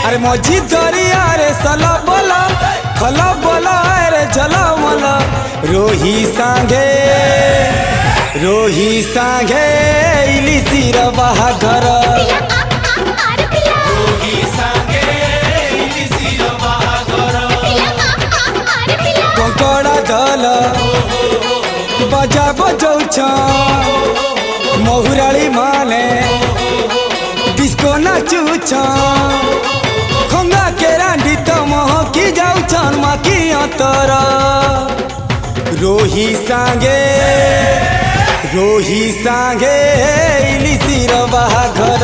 अरे मजी दरिया रे सला बोला खला बोला रे जला मला रोही सांगे इलिसिर बाहाघर कंकड़ा दल बजा बजौछ महुराली माने डिस्को नाचुछ खंगा के रांडी तो महकी जाऊछन माकी अंतर रोही सांगे इलिसिर बाहाघर।